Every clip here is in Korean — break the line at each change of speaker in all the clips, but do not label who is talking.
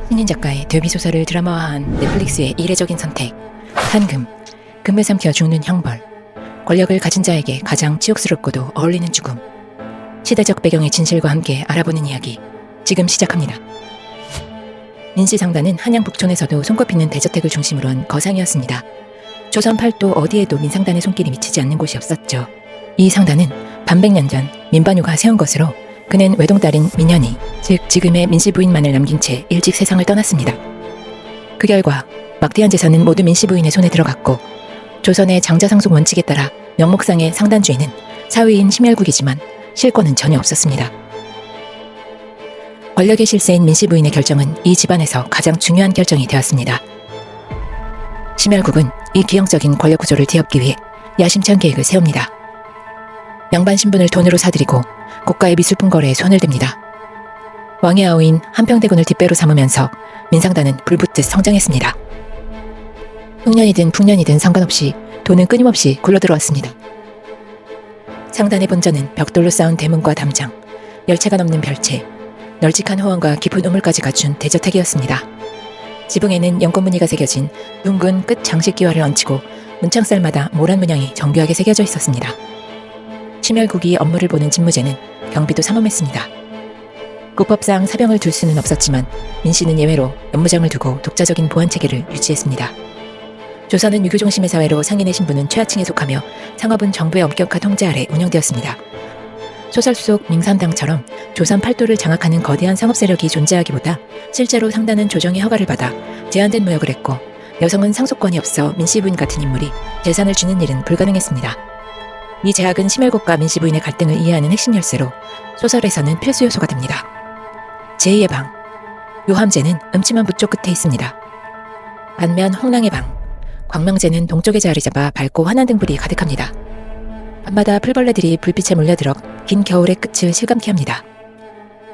신인 작가의 데뷔 소설을 드라마화한 넷플릭스의 이례적인 선택. 한금, 금을 삼켜 죽는 형벌. 권력을 가진 자에게 가장 치욕스럽고도 어울리는 죽음. 시대적 배경의 진실과 함께 알아보는 이야기. 지금 시작합니다. 민씨상단은 한양 북촌에서도 손꼽히는 대저택을 중심으로 한 거상이었습니다. 조선 팔도 어디에도 민상단의 손길이 미치지 않는 곳이 없었죠. 이 상단은 반백년 전 민반유가 세운 것으로 그는 외동딸인 민현이, 즉 지금의 민씨 부인만을 남긴 채 일찍 세상을 떠났습니다. 그 결과 막대한 재산은 모두 민씨 부인의 손에 들어갔고, 조선의 장자상속 원칙에 따라 명목상의 상단주인은 사위인 심열국이지만 실권은 전혀 없었습니다. 권력의 실세인 민씨 부인의 결정은 이 집안에서 가장 중요한 결정이 되었습니다. 심열국은 이 기형적인 권력 구조를 뒤엎기 위해 야심찬 계획을 세웁니다. 명반 신분을 돈으로 사들이고 고가의 미술품 거래에 손을 댑니다. 왕의 아우인 한평대군을 뒷배로 삼으면서 민상단은 불붙듯 성장했습니다. 흉년이든 풍년이든 상관없이 돈은 끊임없이 굴러들어왔습니다. 상단의 본전은 벽돌로 쌓은 대문과 담장, 열채가 넘는 별채, 널찍한 호원과 깊은 우물까지 갖춘 대저택이었습니다. 지붕에는 연꽃무늬가 새겨진 둥근 끝 장식기와를 얹히고 문창살마다 모란 문양이 정교하게 새겨져 있었습니다. 심열국이 업무를 보는 집무제는 경비도 삼엄했습니다. 국법상 사병을 둘 수는 없었지만 민씨는 예외로 연무장을 두고 독자적인 보안 체계를 유지했습니다. 조선은 유교 중심의 사회로 상인의 신분은 최하층에 속하며 상업은 정부의 엄격한 통제 아래 운영되었습니다. 소설 속 민산당처럼 조선 팔도를 장악하는 거대한 상업 세력이 존재하기보다 실제로 상단은 조정의 허가를 받아 제한된 무역을 했고, 여성은 상속권이 없어 민씨 부인 같은 인물이 재산을 주는 일은 불가능했습니다. 이 제약은 심열국과 민씨 부인의 갈등을 이해하는 핵심 열쇠로 소설에서는 필수 요소가 됩니다. 제2의 방, 요함제는 음침한 부쪽 끝에 있습니다. 반면 홍랑의 방, 광명제는 동쪽에 자리 잡아 밝고 환한 등불이 가득합니다. 밤마다 풀벌레들이 불빛에 몰려들어 긴 겨울의 끝을 실감케 합니다.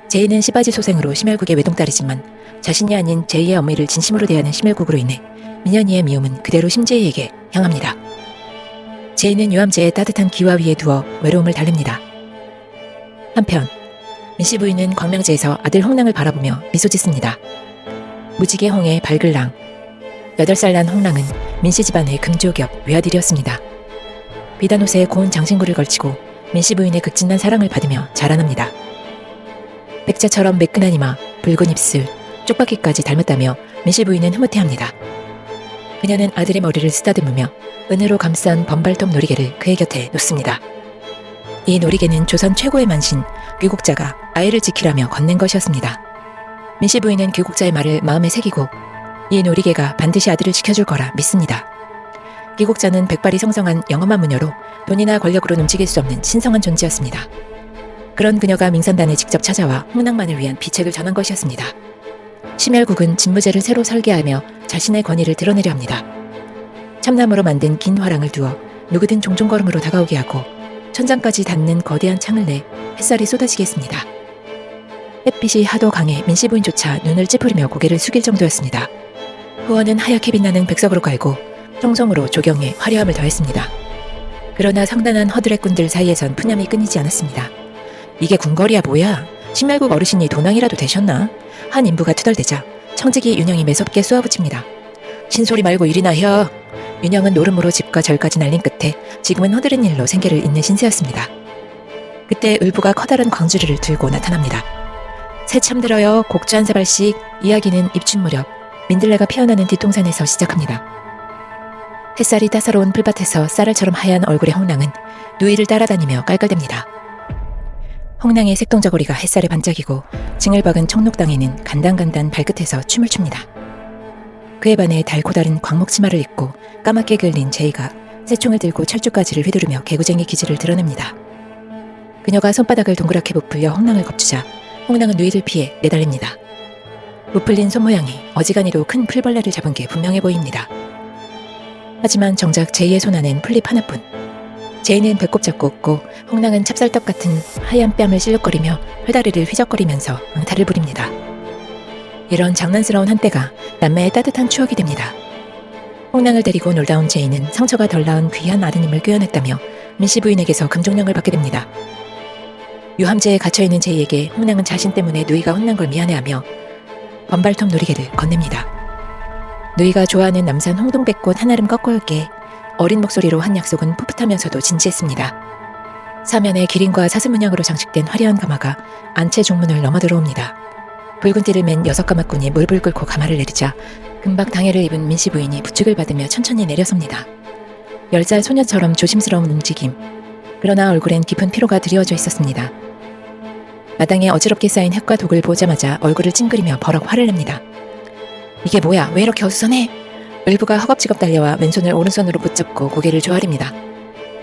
제이는 시바지 소생으로 심열국의 외동딸이지만 자신이 아닌 제이의 어미를 진심으로 대하는 심열국으로 인해 민현이의 미움은 그대로 심제이에게 향합니다. 제이는 요함제의 따뜻한 기와 위에 누워 외로움을 달랩니다. 한편 민씨 부인은 광명제에서 아들 홍랑을 바라보며 미소 짓습니다. 무지개 홍의 발글랑. 8살 난 홍랑은 민씨 집안의 금조격 외아들이었습니다. 비단 옷에 고운 장신구를 걸치고 민씨 부인의 극진한 사랑을 받으며 자라납니다. 백자처럼 매끈한 이마, 붉은 입술, 쪽박이까지 닮았다며 민씨 부인은 흐뭇해합니다. 그녀는 아들의 머리를 쓰다듬으며 은으로 감싼 범발톱 놀이개를 그의 곁에 놓습니다. 이 놀이개는 조선 최고의 만신 귀국자가 아이를 지키라며 건넨 것이었습니다. 민씨 부인은 귀국자의 말을 마음에 새기고 이 놀이개가 반드시 아들을 지켜줄 거라 믿습니다. 귀국자는 백발이 성성한 영험한 무녀로 돈이나 권력으로 움직일 수 없는 신성한 존재였습니다. 그런 그녀가 민산단에 직접 찾아와 홍랑만을 위한 비책을 전한 것이었습니다. 심열국은 진무제를 새로 설계하며 자신의 권위를 드러내려 합니다. 참나무로 만든 긴 화랑을 두어 누구든 종종걸음으로 다가오게 하고 천장까지 닿는 거대한 창을 내 햇살이 쏟아지게 했습니다. 햇빛이 하도 강해 민씨 부인조차 눈을 찌푸리며 고개를 숙일 정도였습니다. 후원은 하얗게 빛나는 백석으로 갈고 청송으로 조경에 화려함을 더했습니다. 그러나 상단한 허드렛꾼들 사이에선 푸념이 끊이지 않았습니다. 이게 궁궐이야 뭐야? 심열국 어르신이 도낭이라도 되셨나? 한 인부가 투덜대자 청지기 윤영이 매섭게 쏘아붙입니다. 신소리 말고 일이나 해. 윤영은 노름으로 집과 절까지 날린 끝에 지금은 허드렛 일로 생계를 잇는 신세였습니다. 그때 을부가 커다란 광주리를 들고 나타납니다. 새참 들어요. 곡주 한 사발씩. 이야기는 입춘 무렵 민들레가 피어나는 뒷동산에서 시작합니다. 햇살이 따사로운 풀밭에서 쌀알처럼 하얀 얼굴의 홍랑은 누이를 따라다니며 깔깔댑니다. 홍랑의 색동저고리가 햇살에 반짝이고 징을박은 청록당에는 간단간단 발끝에서 춤을 춥니다. 그에 반해 달고 다른 광목 치마를 입고 까맣게 그을린 제이가 새총을 들고 철쭉가지를 휘두르며 개구쟁이 기질을 드러냅니다. 그녀가 손바닥을 동그랗게 부풀려 홍랑을 겁주자 홍랑은 누이를 피해 내달립니다. 부풀린 손모양이 어지간히도 큰 풀벌레를 잡은 게 분명해 보입니다. 하지만 정작 제이의 손 안엔 풀잎 하나뿐. 제이는 배꼽 잡고 웃고 홍랑은 찹쌀떡 같은 하얀 뺨을 실룩거리며 회다리를 휘적거리면서 앙탈을 부립니다. 이런 장난스러운 한때가 남매의 따뜻한 추억이 됩니다. 홍랑을 데리고 놀다 온 제이는 상처가 덜 나은 귀한 아드님을 꾀어냈다며 민씨 부인에게서 금종령을 받게 됩니다. 유함제에 갇혀있는 제이에게 홍랑은 자신 때문에 누이가 혼난 걸 미안해하며 번발톱 놀이개를 건넵니다. 누이가 좋아하는 남산 홍동백꽃 한아름 꺾어올게 어린 목소리로 한 약속은 풋풋하면서도 진지했습니다. 사면에 기린과 사슴문양으로 장식된 화려한 가마가 안채 중문을 넘어 들어옵니다. 붉은 띠를 맨 6가마꾼이 물불 끓고 가마를 내리자 금박 당해를 입은 민씨 부인이 부축을 받으며 천천히 내려섭니다. 10살 소녀처럼 조심스러운 움직임. 그러나 얼굴엔 깊은 피로가 드리워져 있었습니다. 마당에 어지럽게 쌓인 흙과 독을 보자마자 얼굴을 찡그리며 버럭 화를 냅니다. 이게 뭐야? 왜 이렇게 어수선해? 을부가 허겁지겁 달려와 왼손을 오른손으로 붙잡고 고개를 조아립니다.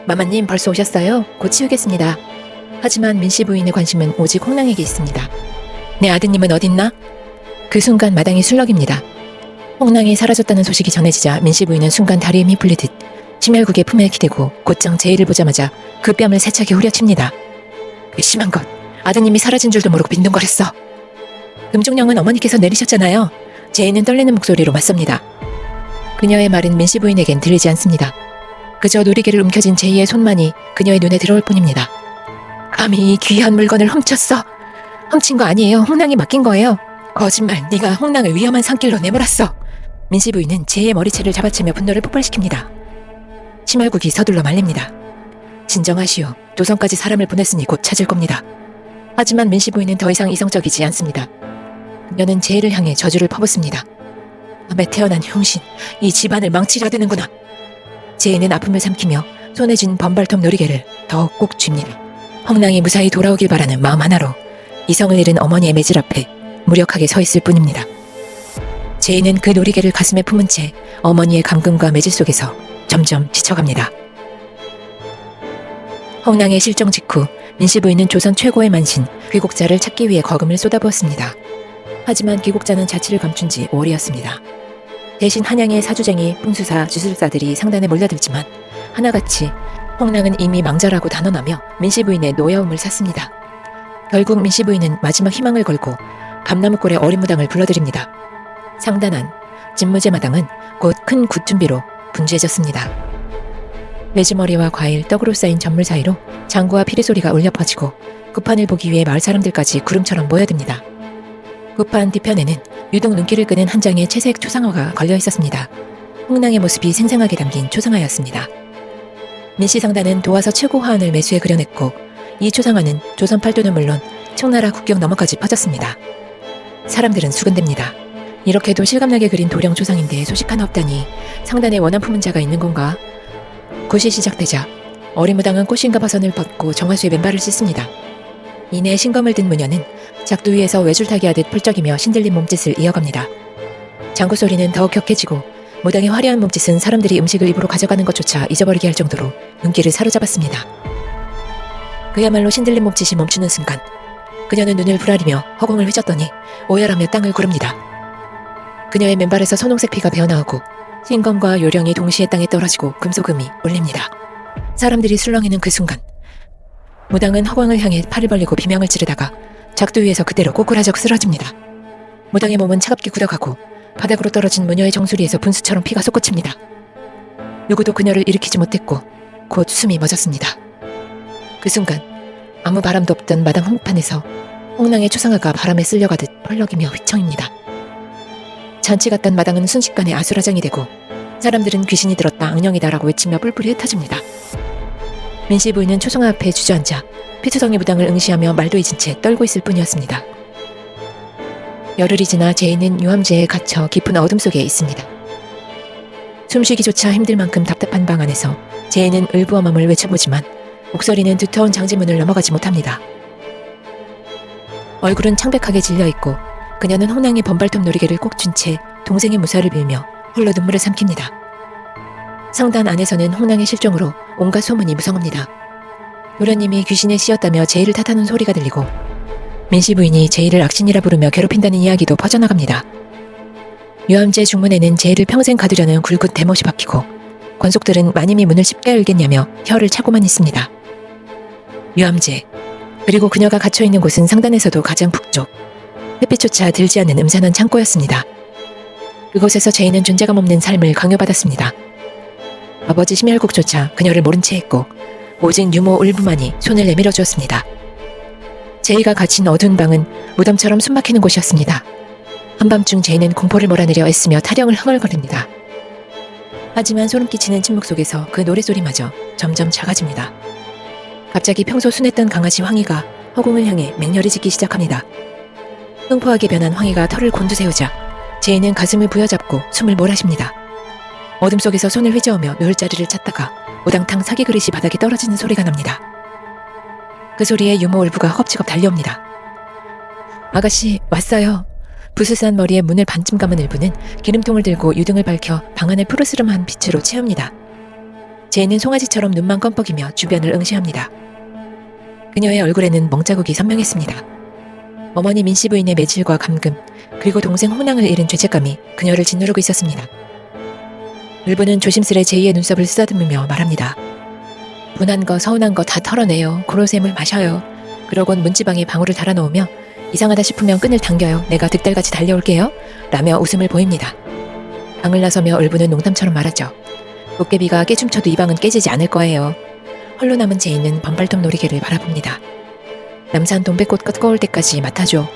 마마님 벌써 오셨어요? 곧 치우겠습니다. 하지만 민씨 부인의 관심은 오직 홍랑에게 있습니다. 내 아드님은 어딨나? 그 순간 마당이 술렁입니다. 홍랑이 사라졌다는 소식이 전해지자 민씨 부인은 순간 다리에 힘이 풀리듯 심혈국에 품에 기대고 곧장 제이를 보자마자 그 뺨을 세차게 후려칩니다. 그 심한 것, 아드님이 사라진 줄도 모르고 빈둥거렸어. 금종령은 어머니께서 내리셨잖아요. 제이는 떨리는 목소리로 맞섭니다. 그녀의 말은 민씨 부인에겐 들리지 않습니다. 그저 놀이개를 움켜쥔 제이의 손만이 그녀의 눈에 들어올 뿐입니다. 감히 이 귀한 물건을 훔쳤어. 훔친 거 아니에요. 홍랑이 맡긴 거예요. 거짓말, 네가 홍랑을 위험한 산길로 내몰았어. 민씨 부인은 제이의 머리채를 잡아채며 분노를 폭발시킵니다. 심혈국이 서둘러 말립니다. 진정하시오. 조선까지 사람을 보냈으니 곧 찾을 겁니다. 하지만 민씨 부인은 더 이상 이성적이지 않습니다. 그녀는 제이를 향해 저주를 퍼붓습니다. 밤에 태어난 흉신, 이 집안을 망치려 드는구나. 제이는 아픔을 삼키며 손에 쥔 번발톱 놀이개를 더욱 꼭 쥡니다. 홍랑이 무사히 돌아오길 바라는 마음 하나로 이성을 잃은 어머니의 매질 앞에 무력하게 서 있을 뿐입니다. 제이는 그 놀이개를 가슴에 품은 채 어머니의 감금과 매질 속에서 점점 지쳐갑니다. 홍랑의 실종 직후 민씨 부인은 조선 최고의 만신 귀국자를 찾기 위해 거금을 쏟아부었습니다. 하지만 귀국자는 자취를 감춘 지 5월이었습니다. 대신 한양의 사주쟁이, 풍수사, 주술사들이 상단에 몰려들지만 하나같이 홍랑은 이미 망자라고 단언하며 민씨 부인의 노여움을 샀습니다. 결국 민씨 부인은 마지막 희망을 걸고 감나무골의 어린 무당을 불러들입니다. 상단 안 진무제 마당은 곧 큰 굿 준비로 분주해졌습니다. 메주머리와 과일, 떡으로 쌓인 전물 사이로 장구와 피리 소리가 울려 퍼지고 굿판을 보기 위해 마을 사람들까지 구름처럼 모여듭니다. 굿판 뒤편에는 유독 눈길을 끄는 한 장의 채색 초상화가 걸려 있었습니다. 홍랑의 모습이 생생하게 담긴 초상화였습니다. 민씨 상단은 도화서 최고 화환을 매수해 그려냈고 이 초상화는 조선 팔도는 물론 청나라 국경 너머까지 퍼졌습니다. 사람들은 수군댑니다. 이렇게도 실감나게 그린 도령 초상인데 소식 하나 없다니 상단에 원한 품은 자가 있는 건가? 굿이 시작되자 어린 무당은 꽃신과 바선을 벗고 정화수에 맨발을 씻습니다. 이내 신검을 든 무녀는 작두 위에서 외줄타기 하듯 펄쩍이며 신들린 몸짓을 이어갑니다. 장구 소리는 더욱 격해지고 무당의 화려한 몸짓은 사람들이 음식을 입으로 가져가는 것조차 잊어버리게 할 정도로 눈길을 사로잡았습니다. 그야말로 신들린 몸짓이 멈추는 순간 그녀는 눈을 부라리며 허공을 휘젓더니 오열하며 땅을 구릅니다. 그녀의 맨발에서 선홍색 피가 배어나오고 신검과 요령이 동시에 땅에 떨어지고 금속음이 울립니다. 사람들이 술렁이는 그 순간 무당은 허공을 향해 팔을 벌리고 비명을 지르다가 작두 위에서 그대로 꼬꾸라져 쓰러집니다. 무당의 몸은 차갑게 굳어가고 바닥으로 떨어진 무녀의 정수리에서 분수처럼 피가 솟구칩니다. 누구도 그녀를 일으키지 못했고 곧 숨이 멎었습니다. 그 순간 아무 바람도 없던 마당 한복판에서 홍랑의 초상화가 바람에 쓸려가듯 펄럭이며 휘청입니다. 잔치 같던 마당은 순식간에 아수라장이 되고 사람들은 귀신이 들었다, 악령이다라고 외치며 뿔뿔이 흩어집니다. 민씨 부인은 초상화 앞에 주저앉아 피투성이 무당을 응시하며 말도 잊은 채 떨고 있을 뿐이었습니다. 열흘이 지나 제이는 유암제에 갇혀 깊은 어둠 속에 있습니다. 숨쉬기조차 힘들 만큼 답답한 방 안에서 제이는 을부어멈을 외쳐보지만 목소리는 두터운 장지문을 넘어가지 못합니다. 얼굴은 창백하게 질려있고 그녀는 홍랑의 번발톱 놀이개를 꼭 쥔 채 동생의 무사를 빌며 홀로 눈물을 삼킵니다. 상단 안에서는 홍랑의 실종으로 온갖 소문이 무성합니다. 도련님이 귀신에 씌었다며 제이를 탓하는 소리가 들리고 민씨 부인이 제이를 악신이라 부르며 괴롭힌다는 이야기도 퍼져나갑니다. 유암제 중문에는 제이를 평생 가두려는 굵은 대못이 박히고 권속들은 마님이 문을 쉽게 열겠냐며 혀를 차고만 있습니다. 유암제, 그리고 그녀가 갇혀있는 곳은 상단에서도 가장 북쪽, 햇빛조차 들지 않는 음산한 창고였습니다. 그곳에서 제이는 존재감 없는 삶을 강요받았습니다. 아버지 심혈국조차 그녀를 모른 채 했고 오직 유모 을부만이 손을 내밀어 주었습니다. 제이가 갇힌 어두운 방은 무덤처럼 숨막히는 곳이었습니다. 한밤중 제이는 공포를 몰아내려 애쓰며 타령을 흥얼거립니다. 하지만 소름 끼치는 침묵 속에서 그 노랫소리마저 점점 작아집니다. 갑자기 평소 순했던 강아지 황희가 허공을 향해 맹렬히 짖기 시작합니다. 흥포하게 변한 황희가 털을 곤두세우자 제이는 가슴을 부여잡고 숨을 몰아쉽니다. 어둠 속에서 손을 휘저으며 누울 자리를 찾다가 우당탕 사기 그릇이 바닥에 떨어지는 소리가 납니다. 그 소리에 유모 울부가 허겁지겁 달려옵니다. 아가씨, 왔어요. 부스스한 머리에 문을 반쯤 감은 일부는 기름통을 들고 유등을 밝혀 방 안을 푸르스름한 빛으로 채웁니다. 제이는 송아지처럼 눈만 껌뻑이며 주변을 응시합니다. 그녀의 얼굴에는 멍자국이 선명했습니다. 어머니 민씨 부인의 매질과 감금, 그리고 동생 홍랑을 잃은 죄책감이 그녀를 짓누르고 있었습니다. 울부는 조심스레 제이의 눈썹을 쓰다듬으며 말합니다. 분한 거 서운한 거 다 털어내요. 고로샘을 마셔요. 그러곤 문지방에 방울을 달아놓으며 이상하다 싶으면 끈을 당겨요. 내가 득달같이 달려올게요. 라며 웃음을 보입니다. 방을 나서며 울부는 농담처럼 말하죠. 도깨비가 깨춤춰도 이 방은 깨지지 않을 거예요. 홀로 남은 제이는 번발톱 놀이개를 바라봅니다. 남산 동백꽃 꺾어올 때까지 맡아줘.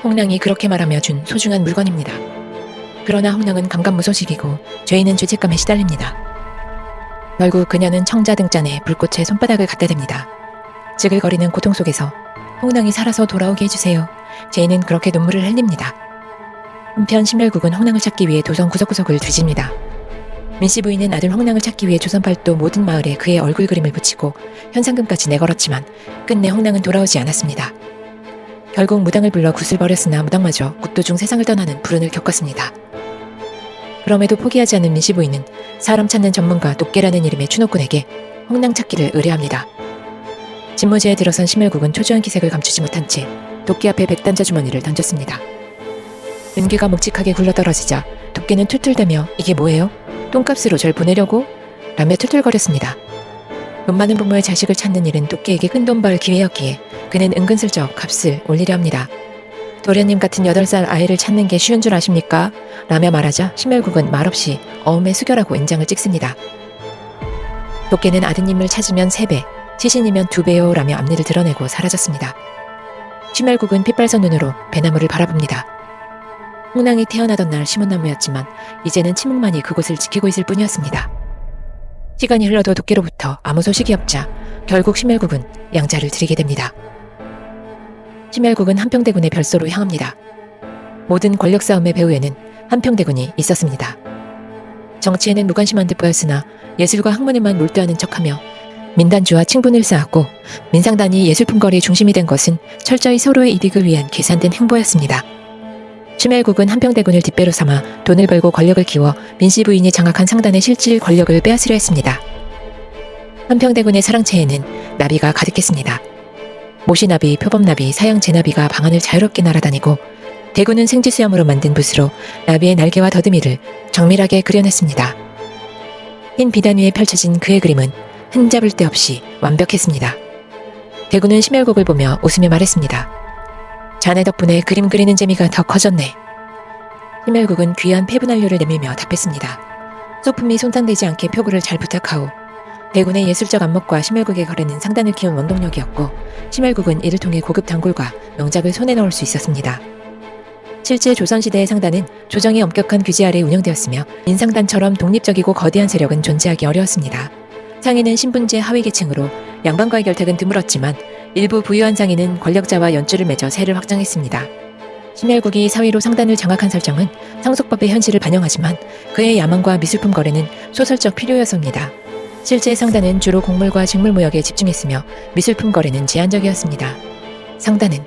홍랑이 그렇게 말하며 준 소중한 물건입니다. 그러나 홍랑은 감감무소식이고 제이는 죄책감에 시달립니다. 결국 그녀는 청자등잔에 불꽃에 손바닥을 갖다 댑니다. 지글거리는 고통 속에서 홍랑이 살아서 돌아오게 해주세요. 제이는 그렇게 눈물을 흘립니다. 한편 심열국은 홍랑을 찾기 위해 도성 구석구석을 뒤집니다. 민씨 부인은 아들 홍랑을 찾기 위해 조선팔도 모든 마을에 그의 얼굴 그림을 붙이고 현상금까지 내걸었지만 끝내 홍랑은 돌아오지 않았습니다. 결국 무당을 불러 굿을 버렸으나 무당마저 국도중 세상을 떠나는 불운을 겪었습니다. 그럼에도 포기하지 않은 민씨 부인은 사람 찾는 전문가 도깨라는 이름의 추노꾼에게 홍랑 찾기를 의뢰합니다. 진무지에 들어선 심열국은 초조한 기색을 감추지 못한 채 도끼 앞에 백단자 주머니를 던졌습니다. 은귀가 묵직하게 굴러떨어지자 도깨는 툴툴대며 이게 뭐예요? 똥값으로 절 보내려고? 라며 툴툴거렸습니다. 돈 많은 부모의 자식을 찾는 일은 도깨에게 큰돈 벌 기회였기에 그는 은근슬쩍 값을 올리려 합니다. 도련님 같은 8살 아이를 찾는 게 쉬운 줄 아십니까? 라며 말하자 심열국은 말없이 어음에 수결하고 인장을 찍습니다. 도깨는 아드님을 찾으면 3배, 시신이면 2배요 라며 앞니를 드러내고 사라졌습니다. 심열국은 핏발선 눈으로 배나무를 바라봅니다. 홍랑이 태어나던 날 심은 나무였지만 이제는 침묵만이 그곳을 지키고 있을 뿐이었습니다. 시간이 흘러도 도깨로부터 아무 소식이 없자 결국 심열국은 양자를 드리게 됩니다. 심열국은 한평대군의 별소로 향합니다. 모든 권력 싸움의 배후에는 한평대군이 있었습니다. 정치에는 무관심한 듯 보였으나 예술과 학문에만 몰두하는 척하며 민단주와 칭분을 쌓았고 민상단이 예술품거리의 중심이 된 것은 철저히 서로의 이득을 위한 계산된 행보였습니다. 심열국은 한평대군을 뒷배로 삼아 돈을 벌고 권력을 키워 민씨 부인이 장악한 상단의 실질 권력을 빼앗으려 했습니다. 한평대군의 사랑채에는 나비가 가득했습니다. 모시나비, 표범나비, 사양제나비가 방안을 자유롭게 날아다니고 대군은 생지수염으로 만든 붓으로 나비의 날개와 더듬이를 정밀하게 그려냈습니다. 흰 비단 위에 펼쳐진 그의 그림은 흠잡을 데 없이 완벽했습니다. 대군은 심열국을 보며 웃으며 말했습니다. 자네 덕분에 그림 그리는 재미가 더 커졌네. 심열국은 귀한 폐분한료를 내밀며 답했습니다. 소품이 손상되지 않게 표구를 잘 부탁하오. 대군의 예술적 안목과 심열국의 거래는 상단을 키운 원동력이었고 심열국은 이를 통해 고급 단골과 명작을 손에 넣을 수 있었습니다. 실제 조선시대의 상단은 조정의 엄격한 규제 아래 운영되었으며 민상단처럼 독립적이고 거대한 세력은 존재하기 어려웠습니다. 상인은 신분제 하위계층으로 양반과의 결탁은 드물었지만 일부 부유한 상인은 권력자와 연줄을 맺어 세를 확장했습니다. 심열국이 사위로 상단을 장악한 설정은 상속법의 현실을 반영하지만 그의 야망과 미술품 거래는 소설적 필요였습니다. 실제 상단은 주로 곡물과 식물무역에 집중했으며 미술품 거래는 제한적이었습니다. 상단은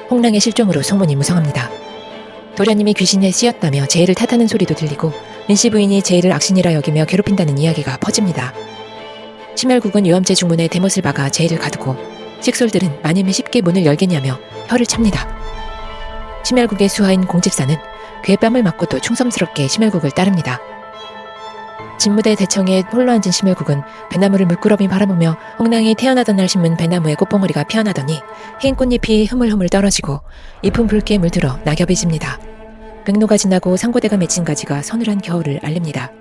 홍랑의 실종으로 소문이 무성합니다. 도련님이 귀신에 씌었다며 제이를 탓하는 소리도 들리고 민씨 부인이 제이를 악신이라 여기며 괴롭힌다는 이야기가 퍼집니다. 심열국은 유암제 중문에 대못을 박아 제이를 가두고 식솔들은 마님이 쉽게 문을 열겠냐며 혀를 찹니다. 심열국의 수하인 공집사는 그의 뺨을 맞고도 충성스럽게 심열국을 따릅니다. 진무대 대청에 홀로 앉은 심열국은 배나무를 물끄러미 바라보며 홍랑이 태어나던 날 심은 배나무의 꽃봉오리가 피어나더니 흰 꽃잎이 흐물흐물 떨어지고 잎은 붉게 물들어 낙엽이 집니다. 백로가 지나고 상고대가 맺힌 가지가 서늘한 겨울을 알립니다.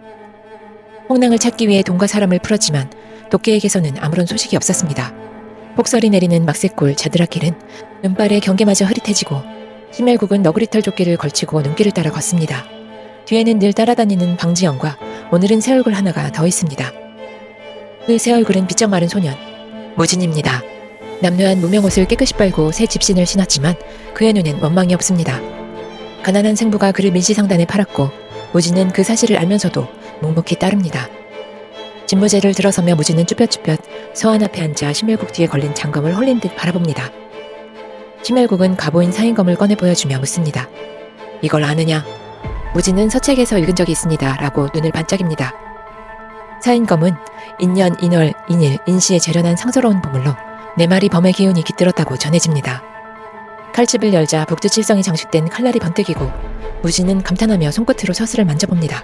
홍랑을 찾기 위해 돈과 사람을 풀었지만 도깨에게서는 아무런 소식이 없었습니다. 폭설이 내리는 막새골 자드락길은 눈발에 경계마저 흐릿해지고 심혈국은 너구리털 조끼를 걸치고 눈길을 따라 걷습니다. 뒤에는 늘 따라다니는 방지영과 오늘은 새 얼굴 하나가 더 있습니다. 그 새 얼굴은 비쩍 마른 소년, 무진입니다. 남루한 무명옷을 깨끗이 빨고 새 집신을 신었지만 그의 눈엔 원망이 없습니다. 가난한 생부가 그를 민시상단에 팔았고 무진은 그 사실을 알면서도 묵묵히 따릅니다. 진무제를 들어서며 무진은 쭈뼛쭈뼛 서한 앞에 앉아 심혈국 뒤에 걸린 장검을 홀린 듯 바라봅니다. 심혈국은 가보인 사인검을 꺼내 보여주며 묻습니다. 이걸 아느냐? 무진은 서책에서 읽은 적이 있습니다. 라고 눈을 반짝입니다. 사인검은 인년, 인월, 인일, 인시에 재련한 상서로운 보물로 4마리 범의 기운이 깃들었다고 전해집니다. 칼집을 열자 북두칠성이 장식된 칼날이 번뜩이고 무진은 감탄하며 손끝으로 서슬을 만져봅니다.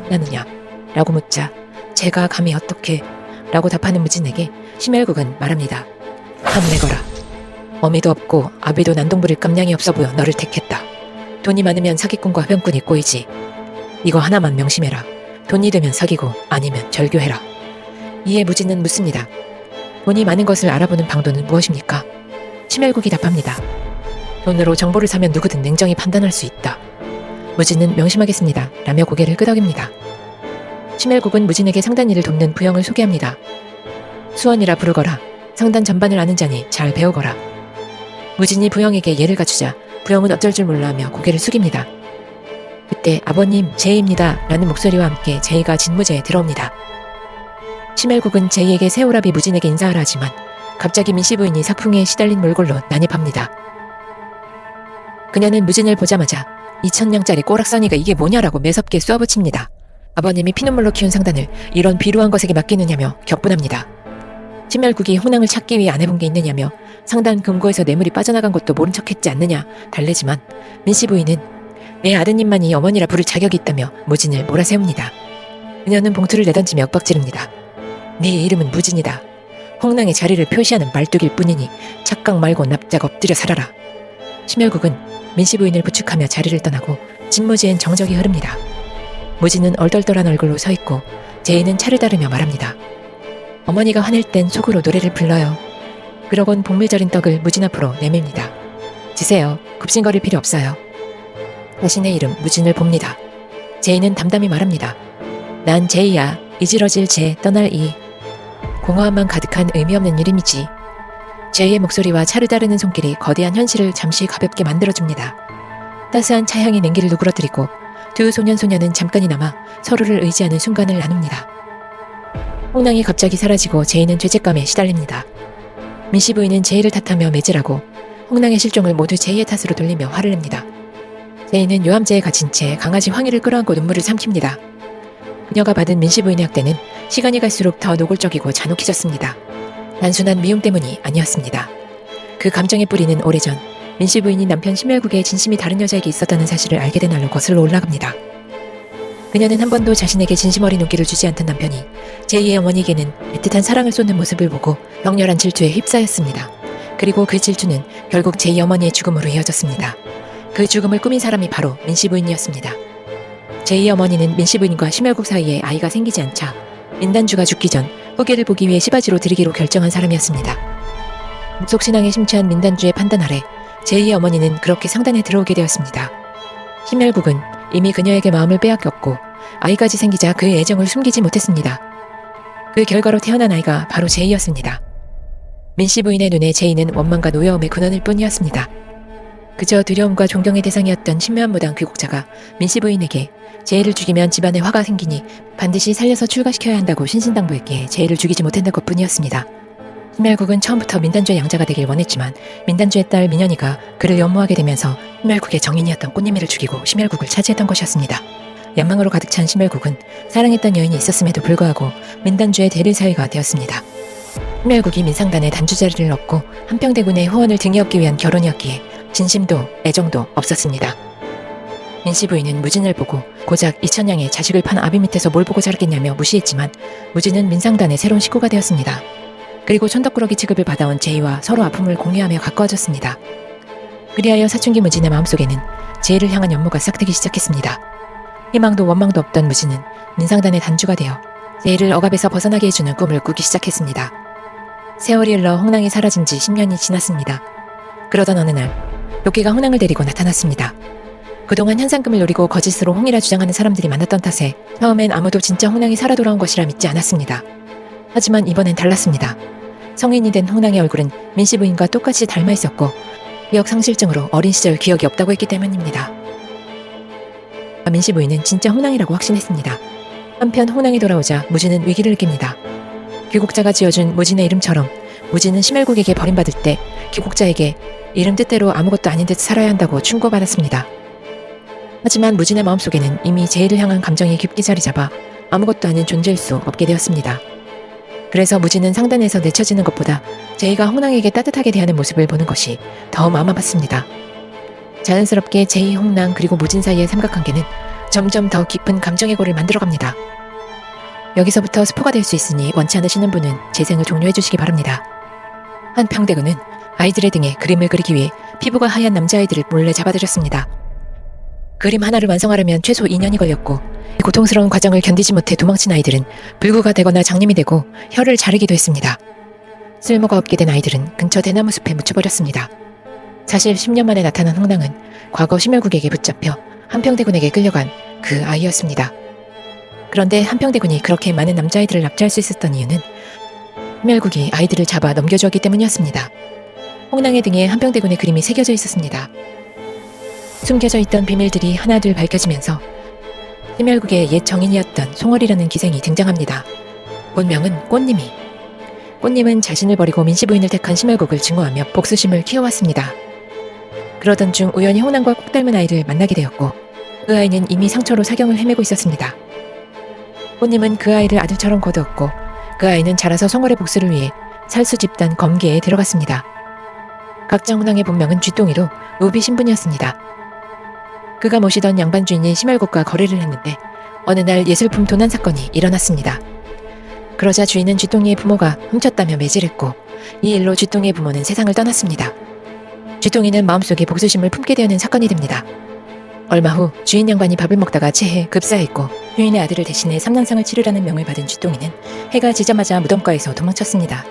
나느냐? 라고 묻자 제가 감히 어떻게? 라고 답하는 무진에게 심혈국은 말합니다. 함을 내거라. 어미도 없고 아비도 난동부릴 깜냥이 없어 보여 너를 택했다. 돈이 많으면 사기꾼과 화병꾼이 꼬이지. 이거 하나만 명심해라. 돈이 되면 사귀고 아니면 절교해라. 이에 무진은 묻습니다. 돈이 많은 것을 알아보는 방도는 무엇입니까? 심혈국이 답합니다. 돈으로 정보를 사면 누구든 냉정히 판단할 수 있다. 무진은 명심하겠습니다. 라며 고개를 끄덕입니다. 심혈국은 무진에게 상단 일을 돕는 부영을 소개합니다. 수원이라 부르거라. 상단 전반을 아는 자니 잘 배우거라. 무진이 부영에게 예를 갖추자 부영은 어쩔 줄 몰라하며 고개를 숙입니다. 그때 아버님 제이입니다 라는 목소리와 함께 제이가 진무제에 들어옵니다. 심혈국은 제이에게 새 오라비 무진에게 인사하라 하지만 갑자기 민씨 부인이 사풍에 시달린 몰골로 난입합니다. 그녀는 무진을 보자마자 2,000냥짜리 꼬락서니가 이게 뭐냐라고 매섭게 쏘아붙입니다. 아버님이 피눈물로 키운 상단을 이런 비루한 것에게 맡기느냐며 격분합니다. 심혈국이 홍랑을 찾기 위해 안 해본 게 있느냐며 상단 금고에서 뇌물이 빠져나간 것도 모른 척했지 않느냐 달래지만 민씨 부인은 내 아드님만이 어머니라 부를 자격이 있다며 무진을 몰아세웁니다. 그녀는 봉투를 내던지며 윽박지릅니다. 네 이름은 무진이다. 홍랑의 자리를 표시하는 말뚝일 뿐이니 착각 말고 납작 엎드려 살아라. 심혈국은 민씨 부인을 부축하며 자리를 떠나고 진무제엔 정적이 흐릅니다. 무진은 얼떨떨한 얼굴로 서있고 제이는 차를 따르며 말합니다. 어머니가 화낼 땐 속으로 노래를 불러요. 그러곤 복밀 절인 떡을 무진 앞으로 내밉니다. 드세요. 굽신거릴 필요 없어요. 자신의 이름 무진을 봅니다. 제이는 담담히 말합니다. 난 제이야. 이지러질 제 떠날 이. 공허함만 가득한 의미 없는 이름이지. 제이의 목소리와 차를 따르는 손길이 거대한 현실을 잠시 가볍게 만들어줍니다. 따스한 차향이 냉기를 누그러뜨리고 두 소년소녀는 잠깐이나마 서로를 의지하는 순간을 나눕니다. 홍랑이 갑자기 사라지고 제이는 죄책감에 시달립니다. 민씨 부인은 제이를 탓하며 매질하고 홍랑의 실종을 모두 제이의 탓으로 돌리며 화를 냅니다. 제이는 요함제에 갇힌 채 강아지 황희를 끌어안고 눈물을 삼킵니다. 그녀가 받은 민씨 부인의 학대는 시간이 갈수록 더 노골적이고 잔혹해졌습니다. 단순한 미움 때문이 아니었습니다. 그 감정의 뿌리는 오래전 민씨 부인이 남편 심혈국의 진심이 다른 여자에게 있었다는 사실을 알게 된 날로 거슬러 올라갑니다. 그녀는 한 번도 자신에게 진심 어린 눈길을 주지 않던 남편이 제이의 어머니에게는 애틋한 사랑을 쏟는 모습을 보고 격렬한 질투에 휩싸였습니다. 그리고 그 질투는 결국 제이 어머니의 죽음으로 이어졌습니다. 그 죽음을 꾸민 사람이 바로 민씨 부인이었습니다. 제이 어머니는 민씨 부인과 심혈국 사이에 아이가 생기지 않자 민단주가 죽기 전 후계를 보기 위해 시바지로 들이기로 결정한 사람이었습니다. 묵속신앙에 심취한 민단주의 판단 아래 제이의 어머니는 그렇게 상단에 들어오게 되었습니다. 심혈국은 이미 그녀에게 마음을 빼앗겼고 아이까지 생기자 그의 애정을 숨기지 못했습니다. 그 결과로 태어난 아이가 바로 제이였습니다. 민씨 부인의 눈에 제이는 원망과 노여움의 근원일 뿐이었습니다. 그저 두려움과 존경의 대상이었던 신묘한 무당 귀국자가 민씨 부인에게 제이를 죽이면 집안에 화가 생기니 반드시 살려서 출가시켜야 한다고 신신당부했기에 제이를 죽이지 못했던 것뿐이었습니다. 심혈국은 처음부터 민단주의 양자가 되길 원했지만 민단주의 딸 민현이가 그를 연모하게 되면서 심혈국의 정인이었던 꽃님이를 죽이고 심혈국을 차지했던 것이었습니다. 양망으로 가득 찬 심혈국은 사랑했던 여인이 있었음에도 불구하고 민단주의 대리사위가 되었습니다. 심혈국이 민상단에 단주 자리를 얻고 한평대군의 후원을 등에 업기 위한 결혼이었기에 진심도 애정도 없었습니다. 민씨 부인은 무진을 보고 고작 2,000냥의 자식을 판 아비 밑에서 뭘 보고 자랐겠냐며 무시했지만 무진은 민상단의 새로운 식구가 되었습니다. 그리고 천덕꾸러기 취급을 받아온 제이와 서로 아픔을 공유하며 가까워졌습니다. 그리하여 사춘기 무진의 마음속에는 제이를 향한 연모가 싹트기 시작했습니다. 희망도 원망도 없던 무진은 민상단의 단주가 되어 제이를 억압에서 벗어나게 해주는 꿈을 꾸기 시작했습니다. 세월이 흘러 홍랑이 사라진 지 10년이 지났습니다. 그러던 어느 날 롯기가 홍랑을 데리고 나타났습니다. 그동안 현상금을 노리고 거짓으로 홍이라 주장하는 사람들이 많았던 탓에 처음엔 아무도 진짜 홍랑이 살아 돌아온 것이라 믿지 않았습니다. 하지만 이번엔 달랐습니다. 성인이 된 홍랑의 얼굴은 민씨 부인과 똑같이 닮아 있었고 기억 상실증으로 어린 시절 기억이 없다고 했기 때문입니다. 민씨 부인은 진짜 홍랑이라고 확신했습니다. 한편 홍랑이 돌아오자 무진은 위기를 느낍니다. 귀국자가 지어준 무진의 이름처럼 무진은 심혈국에게 버림받을 때 귀국자에게 이름 뜻대로 아무것도 아닌 듯 살아야 한다고 충고받았습니다. 하지만 무진의 마음속에는 이미 제이를 향한 감정이 깊게 자리 잡아 아무것도 아닌 존재일 수 없게 되었습니다. 그래서 무진은 상단에서 내쳐지는 것보다 제이가 홍랑에게 따뜻하게 대하는 모습을 보는 것이 더 마음 아팠습니다. 자연스럽게 제이, 홍랑 그리고 무진 사이의 삼각관계는 점점 더 깊은 감정의 골을 만들어갑니다. 여기서부터 스포가 될 수 있으니 원치 않으시는 분은 재생을 종료해 주시기 바랍니다. 한평대군은 아이들의 등에 그림을 그리기 위해 피부가 하얀 남자아이들을 몰래 잡아들였습니다. 그림 하나를 완성하려면 최소 2년이 걸렸고 이 고통스러운 과정을 견디지 못해 도망친 아이들은 불구가 되거나 장님이 되고 혀를 자르기도 했습니다. 쓸모가 없게 된 아이들은 근처 대나무 숲에 묻혀버렸습니다. 사실 10년 만에 나타난 홍랑은 과거 심혈국에게 붙잡혀 한평대군에게 끌려간 그 아이였습니다. 그런데 한평대군이 그렇게 많은 남자아이들을 납치할 수 있었던 이유는 심혈국이 아이들을 잡아 넘겨주었기 때문이었습니다. 홍랑의 등에 한평대군의 그림이 새겨져 있었습니다. 숨겨져 있던 비밀들이 하나둘 밝혀지면서 심혈국의 옛 정인이었던 송월이라는 기생이 등장합니다. 본명은 꽃님이. 꽃님은 자신을 버리고 민씨 부인을 택한 심혈국을 증오하며 복수심을 키워왔습니다. 그러던 중 우연히 홍랑과 꼭 닮은 아이를 만나게 되었고 그 아이는 이미 상처로 사경을 헤매고 있었습니다. 꽃님은 그 아이를 아들처럼 거두었고 그 아이는 자라서 송월의 복수를 위해 살수 집단 검계에 들어갔습니다. 각자 홍랑의 본명은 쥐똥이로 노비 신분이었습니다. 그가 모시던 양반 주인인 심혈국과 거래를 했는데 어느 날 예술품 도난 사건이 일어났습니다. 그러자 주인은 쥐똥이의 부모가 훔쳤다며 매질했고 이 일로 쥐똥이의 부모는 세상을 떠났습니다. 쥐똥이는 마음속에 복수심을 품게 되는 사건이 됩니다. 얼마 후 주인 양반이 밥을 먹다가 체해 급사했고 주인의 아들을 대신해 삼난상을 치르라는 명을 받은 쥐똥이는 해가 지자마자 무덤가에서 도망쳤습니다.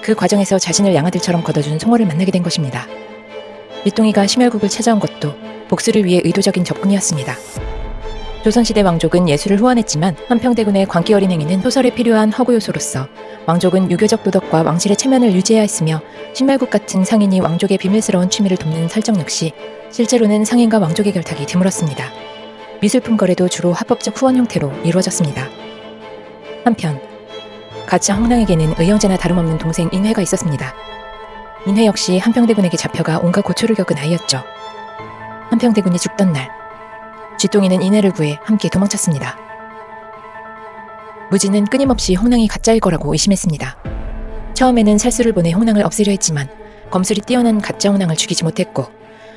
그 과정에서 자신을 양아들처럼 걷어준 송월을 만나게 된 것입니다. 쥐똥이가 심혈국을 찾아온 것도 복수를 위해 의도적인 접근이었습니다. 조선시대 왕족은 예술을 후원했지만 한평대군의 광기 어린 행위는 소설에 필요한 허구 요소로서 왕족은 유교적 도덕과 왕실의 체면을 유지해야 했으며 심혈국 같은 상인이 왕족의 비밀스러운 취미를 돕는 설정 역시 실제로는 상인과 왕족의 결탁이 드물었습니다. 미술품 거래도 주로 합법적 후원 형태로 이루어졌습니다. 한편 가짜 홍랑에게는 의형제나 다름없는 동생 인회가 있었습니다. 인회 역시 한평대군에게 잡혀가 온갖 고초를 겪은 아이였죠. 한평대군이 죽던 날 쥐똥이는 인회를 구해 함께 도망쳤습니다. 무진은 끊임없이 홍랑이 가짜일 거라고 의심했습니다. 처음에는 살수를 보내 홍랑을 없애려 했지만 검술이 뛰어난 가짜 홍랑을 죽이지 못했고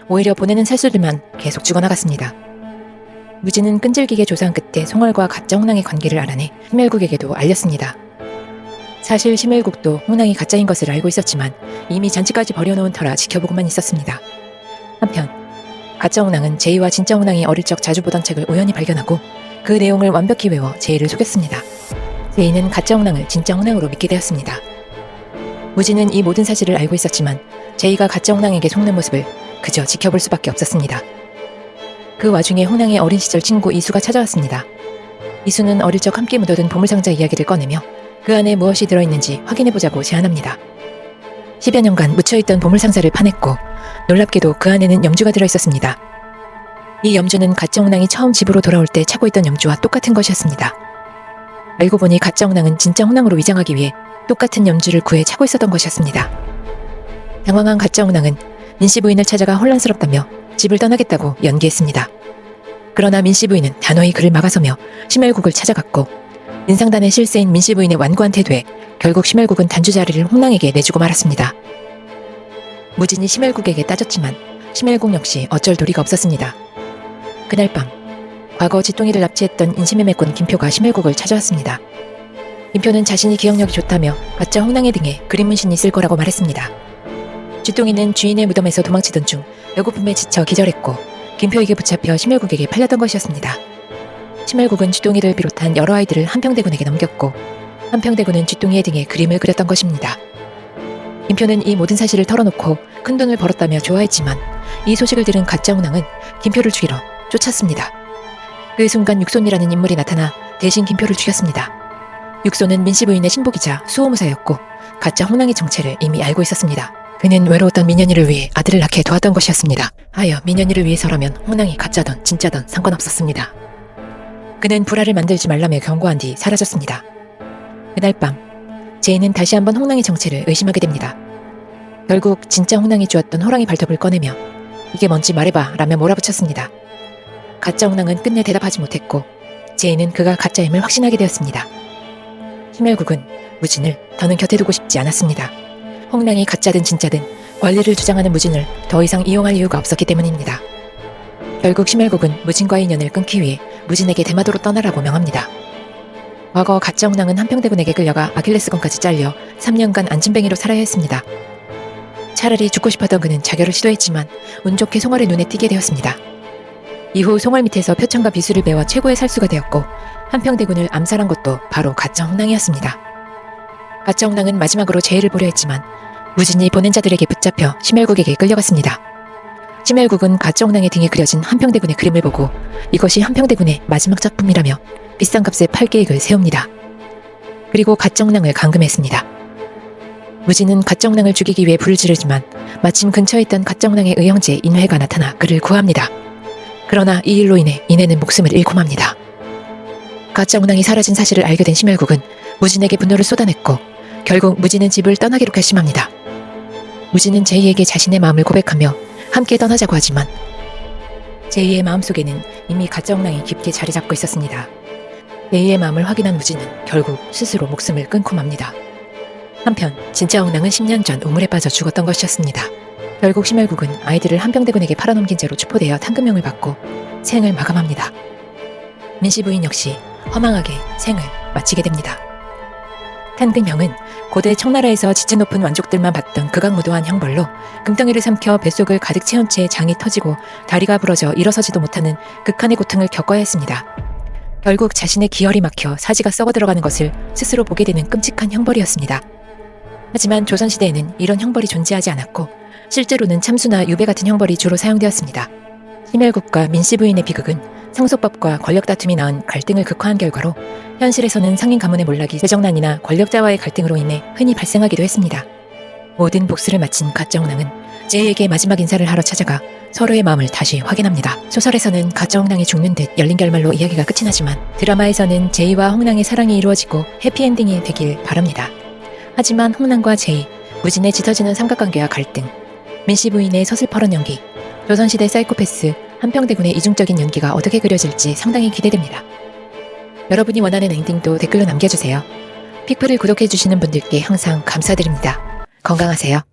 오히려 보내는 살수들만 계속 죽어나갔습니다. 무진은 끈질기게 조사한 끝에 송월과 가짜 홍랑의 관계를 알아내 심혈국에게도 알렸습니다. 사실 심혈국도 홍랑이 가짜인 것을 알고 있었지만 이미 잔치까지 벌여놓은 터라 지켜보고만 있었습니다. 한편 가짜 홍랑은 제이와 진짜 홍랑이 어릴 적 자주 보던 책을 우연히 발견하고 그 내용을 완벽히 외워 제이를 속였습니다. 제이는 가짜 홍랑을 진짜 홍랑으로 믿게 되었습니다. 무진은 이 모든 사실을 알고 있었지만 제이가 가짜 홍랑에게 속는 모습을 그저 지켜볼 수밖에 없었습니다. 그 와중에 홍랑의 어린 시절 친구 이수가 찾아왔습니다. 이수는 어릴 적 함께 묻어둔 보물상자 이야기를 꺼내며 그 안에 무엇이 들어있는지 확인해보자고 제안합니다. 10여 년간 묻혀있던 보물상자를 파냈고 놀랍게도 그 안에는 염주가 들어있었습니다. 이 염주는 가짜 홍랑이 처음 집으로 돌아올 때 차고 있던 염주와 똑같은 것이었습니다. 알고 보니 가짜 홍랑은 진짜 홍랑으로 위장하기 위해 똑같은 염주를 구해 차고 있었던 것이었습니다. 당황한 가짜 홍랑은 민씨 부인을 찾아가 혼란스럽다며 집을 떠나겠다고 연기했습니다. 그러나 민씨 부인은 단호히 그를 막아서며 심혈국을 찾아갔고 인상단의 실세인 민씨 부인의 완고한 태도에 결국 심혈국은 단주 자리를 홍랑에게 내주고 말았습니다. 무진이 심혈국에게 따졌지만 심혈국 역시 어쩔 도리가 없었습니다. 그날 밤 과거 쥐똥이를 납치했던 인심의 매꾼 김표가 심혈국을 찾아왔습니다. 김표는 자신이 기억력이 좋다며 가짜 홍랑의 등에 그림 문신이 있을 거라고 말했습니다. 쥐똥이는 주인의 무덤에서 도망치던 중 배고픔에 지쳐 기절했고 김표에게 붙잡혀 심혈국에게 팔렸던 것이었습니다. 심혈국은 쥐똥이를 비롯한 여러 아이들을 한평대군에게 넘겼고 한평대군은 쥐똥이의 등에 그림을 그렸던 것입니다. 김표는 이 모든 사실을 털어놓고 큰돈을 벌었다며 좋아했지만 이 소식을 들은 가짜 홍랑은 김표를 죽이러 쫓았습니다. 그 순간 육손이라는 인물이 나타나 대신 김표를 죽였습니다. 육손은 민씨 부인의 신복이자 수호무사였고 가짜 홍랑의 정체를 이미 알고 있었습니다. 그는 외로웠던 민현이를 위해 아들을 낳게 도왔던 것이었습니다. 하여 민현이를 위해서라면 홍랑이 가짜던 진짜던 상관없었습니다. 그는 불화를 만들지 말라며 경고한 뒤 사라졌습니다. 그날 밤 제이는 다시 한번 홍랑의 정체를 의심하게 됩니다. 결국 진짜 홍랑이 주었던 호랑이 발톱을 꺼내며 이게 뭔지 말해봐 라며 몰아붙였습니다. 가짜 홍랑은 끝내 대답하지 못했고 제이는 그가 가짜임을 확신하게 되었습니다. 심혈국은 무진을 더는 곁에 두고 싶지 않았습니다. 홍랑이 가짜든 진짜든 권리를 주장하는 무진을 더 이상 이용할 이유가 없었기 때문입니다. 결국 심혈국은 무진과의 인연을 끊기 위해 무진에게 대마도로 떠나라고 명합니다. 과거 가짜 홍랑은 한평대군에게 끌려가 아킬레스건까지 잘려 3년간 안진뱅이로 살아야 했습니다. 차라리 죽고 싶었던 그는 자결을 시도했지만 운 좋게 송월의 눈에 띄게 되었습니다. 이후 송월 밑에서 표창과 비수를 배워 최고의 살수가 되었고 한평대군을 암살한 것도 바로 가짜 홍랑이었습니다. 가짜 홍랑은 마지막으로 제의를 보려 했지만 무진이 보낸 자들에게 붙잡혀 심혈국에게 끌려갔습니다. 심혈국은 가짜 홍랑의 등에 그려진 한평대군의 그림을 보고 이것이 한평대군의 마지막 작품이라며 비싼 값에 팔 계획을 세웁니다. 그리고 가짜 홍랑을 감금했습니다. 무진은 가짜 홍랑을 죽이기 위해 불을 지르지만 마침 근처에 있던 가짜 홍랑의 의형제 인회가 나타나 그를 구합니다. 그러나 이 일로 인해 인회는 목숨을 잃고 맙니다. 가짜 홍랑이 사라진 사실을 알게 된 심혈국은 무진에게 분노를 쏟아냈고 결국 무진은 집을 떠나기로 결심합니다. 무진은 제이에게 자신의 마음을 고백하며 함께 떠나자고 하지만 제이의 마음속에는 이미 가짜 홍랑이 깊게 자리 잡고 있었습니다. 제이의 마음을 확인한 무진은 결국 스스로 목숨을 끊고 맙니다. 한편 진짜 홍랑은 10년 전 우물에 빠져 죽었던 것이었습니다. 결국 심혈국은 아이들을 한평대군에게 팔아넘긴 채로 추포되어 탄금형을 받고 생을 마감합니다. 민씨 부인 역시 허망하게 생을 마치게 됩니다. 탄금형은 고대 청나라에서 지체 높은 왕족들만 받던 극악무도한 형벌로 금덩이를 삼켜 뱃속을 가득 채운 채 장이 터지고 다리가 부러져 일어서지도 못하는 극한의 고통을 겪어야 했습니다. 결국 자신의 기혈이 막혀 사지가 썩어 들어가는 것을 스스로 보게 되는 끔찍한 형벌이었습니다. 하지만 조선시대에는 이런 형벌이 존재하지 않았고 실제로는 참수나 유배 같은 형벌이 주로 사용되었습니다. 심혈국과 민씨 부인의 비극은 상속법과 권력 다툼이 낳은 갈등을 극화한 결과로 현실에서는 상인 가문의 몰락이 세정난이나 권력자와의 갈등으로 인해 흔히 발생하기도 했습니다. 모든 복수를 마친 가짜 홍랑은 제이에게 마지막 인사를 하러 찾아가 서로의 마음을 다시 확인합니다. 소설에서는 가짜 홍랑이 죽는 듯 열린 결말로 이야기가 끝이 나지만 드라마에서는 제이와 홍랑의 사랑이 이루어지고 해피엔딩이 되길 바랍니다. 하지만 홍랑과 제이, 무진의 짙어지는 삼각관계와 갈등, 민씨 부인의 서슬퍼런 연기, 조선시대 사이코패스 한평대군의 이중적인 연기가 어떻게 그려질지 상당히 기대됩니다. 여러분이 원하는 엔딩도 댓글로 남겨주세요. 픽플을 구독해주시는 분들께 항상 감사드립니다. 건강하세요.